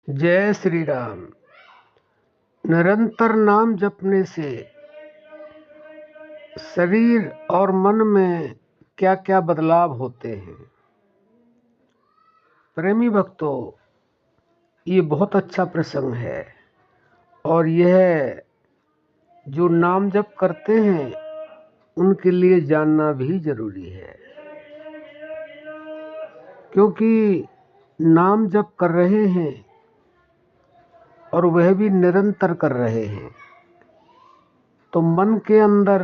जय श्री राम। निरंतर नाम जपने से शरीर और मन में क्या क्या बदलाव होते हैं। प्रेमी भक्तों, ये बहुत अच्छा प्रसंग है और यह जो नाम जप करते हैं उनके लिए जानना भी जरूरी है, क्योंकि नाम जप कर रहे हैं और वह भी निरंतर कर रहे हैं तो मन के अंदर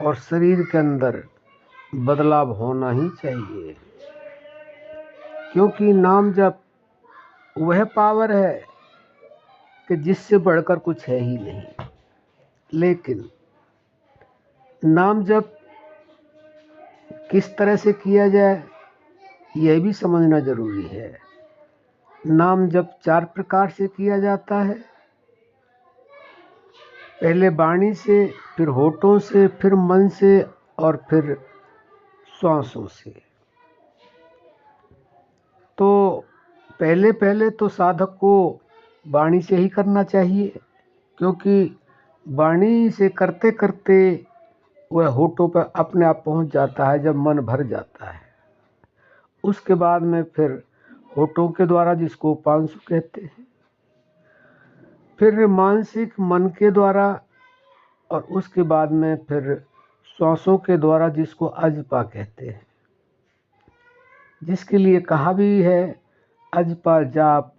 और शरीर के अंदर बदलाव होना ही चाहिए, क्योंकि नाम जप वह पावर है कि जिससे बढ़कर कुछ है ही नहीं। लेकिन नाम जप किस तरह से किया जाए यह भी समझना जरूरी है। नाम जप 4 प्रकार से किया जाता है। पहले वाणी से, फिर होठों से, फिर मन से और फिर श्वासों से। तो पहले तो साधक को वाणी से ही करना चाहिए, क्योंकि वाणी से करते करते वह होठों पर अपने आप पहुंच जाता है जब मन भर जाता है। उसके बाद में फिर होठों के द्वारा, जिसको उपांशु कहते हैं, फिर मानसिक मन के द्वारा, और उसके बाद में फिर श्वासों के द्वारा, जिसको अजपा कहते हैं, जिसके लिए कहा भी है अजपा जाप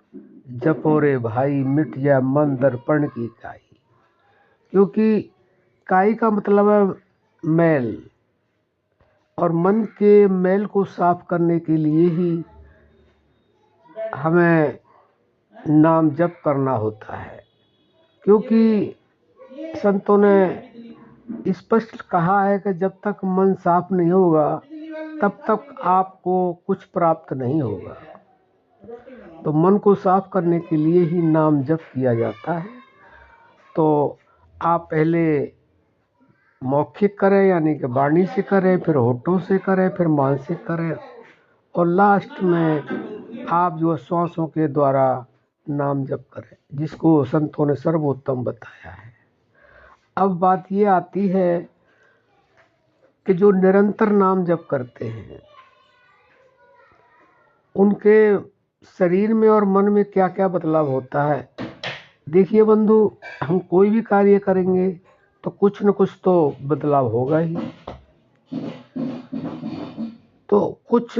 जपो रे भाई, मिट जाए मन दर्पण की काई। क्योंकि काई का मतलब है मैल, और मन के मैल को साफ करने के लिए ही हमें नाम जप करना होता है। क्योंकि संतों ने स्पष्ट कहा है कि जब तक मन साफ नहीं होगा तब तक आपको कुछ प्राप्त नहीं होगा। तो मन को साफ करने के लिए ही नाम जप किया जाता है। तो आप पहले मौखिक करें, यानी कि वाणी से करें, फिर होठों से करें, फिर मानसिक करें, और लास्ट में आप जो श्वासों के द्वारा नाम जप करें, जिसको संतों ने सर्वोत्तम बताया है। अब बात ये आती है कि जो निरंतर नाम जप करते हैं उनके शरीर में और मन में क्या क्या बदलाव होता है। देखिए बंधु, हम कोई भी कार्य करेंगे तो कुछ न कुछ तो बदलाव होगा ही। तो कुछ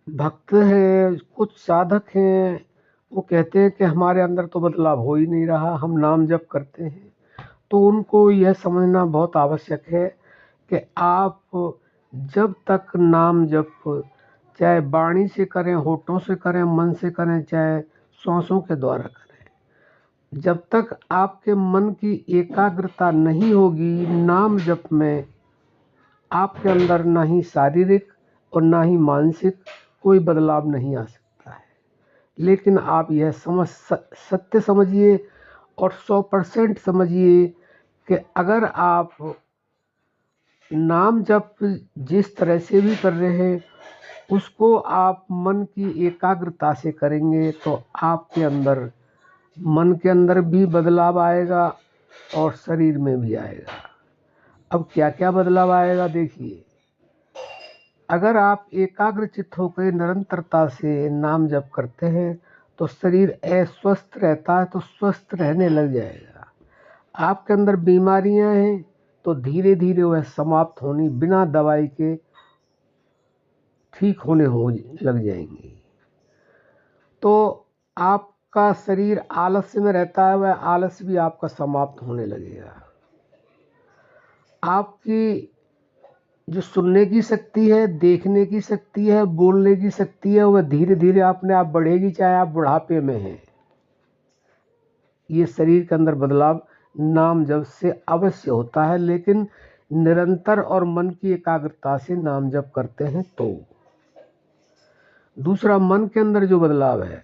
भक्त हैं, कुछ साधक हैं, वो कहते हैं कि हमारे अंदर तो बदलाव हो ही नहीं रहा, हम नाम जप करते हैं। तो उनको यह समझना बहुत आवश्यक है कि आप जब तक नाम जप चाहे वाणी से करें, होठों से करें, मन से करें, चाहे श्वासों के द्वारा करें, जब तक आपके मन की एकाग्रता नहीं होगी नाम जप में, आपके अंदर ना ही शारीरिक और ना ही मानसिक कोई बदलाव नहीं आ सकता है। लेकिन आप यह सत्य समझिए और 100% समझिए कि अगर आप नाम जप जिस तरह से भी कर रहे हैं उसको आप मन की एकाग्रता से करेंगे तो आपके अंदर, मन के अंदर भी बदलाव आएगा और शरीर में भी आएगा। अब क्या क्या बदलाव आएगा देखिए। अगर आप एकाग्र चित्त होकर निरंतरता से नाम जप करते हैं तो शरीर अस्वस्थ रहता है तो स्वस्थ रहने लग जाएगा। आपके अंदर बीमारियां हैं तो धीरे धीरे वह समाप्त होनी, बिना दवाई के ठीक होने हो लग जाएंगी। तो आपका शरीर आलस्य में रहता है, वह आलस्य भी आपका समाप्त होने लगेगा। आपकी जो सुनने की शक्ति है, देखने की शक्ति है, बोलने की शक्ति है, वह धीरे धीरे अपने आप बढ़ेगी, चाहे आप बुढ़ापे में हैं। ये शरीर के अंदर बदलाव नाम जप से अवश्य होता है, लेकिन निरंतर और मन की एकाग्रता से नाम जप करते हैं तो। दूसरा, मन के अंदर जो बदलाव है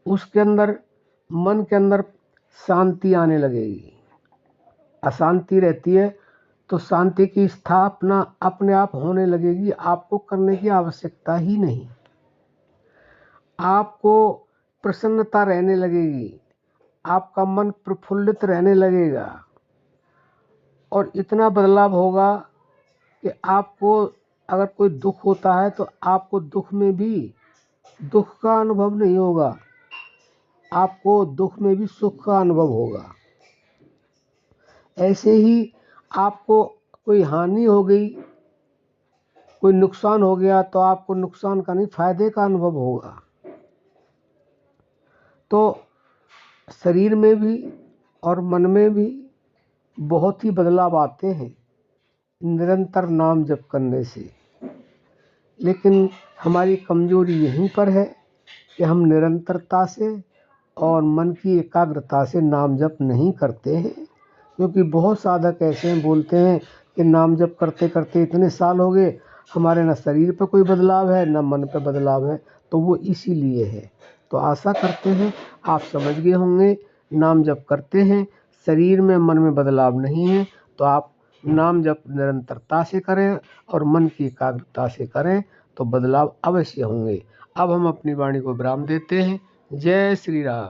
उसके अंदर, मन के अंदर शांति आने लगेगी। अशांति रहती है तो शांति की स्थापना अपने आप होने लगेगी, आपको करने की आवश्यकता ही नहीं। आपको प्रसन्नता रहने लगेगी, आपका मन प्रफुल्लित रहने लगेगा और इतना बदलाव होगा कि आपको अगर कोई दुख होता है तो आपको दुख में भी दुख का अनुभव नहीं होगा, आपको दुख में भी सुख का अनुभव होगा। ऐसे ही आपको कोई हानि हो गई, कोई नुकसान हो गया तो आपको नुकसान का नहीं फायदे का अनुभव होगा। तो शरीर में भी और मन में भी बहुत ही बदलाव आते हैं निरंतर नाम जप करने से। लेकिन हमारी कमजोरी यहीं पर है कि हम निरंतरता से और मन की एकाग्रता से नाम जप नहीं करते हैं, क्योंकि बहुत साधक ऐसे हैं बोलते हैं कि नाम जप करते करते इतने साल हो गए, हमारे न शरीर पर कोई बदलाव है न मन पर बदलाव है। तो वो इसीलिए है। तो आशा करते हैं आप समझ गए होंगे। नाम जप करते हैं, शरीर में मन में बदलाव नहीं है, तो आप नाम जप निरंतरता से करें और मन की एकाग्रता से करें तो बदलाव अवश्य होंगे। अब हम अपनी वाणी को विराम देते हैं। जय श्री राम।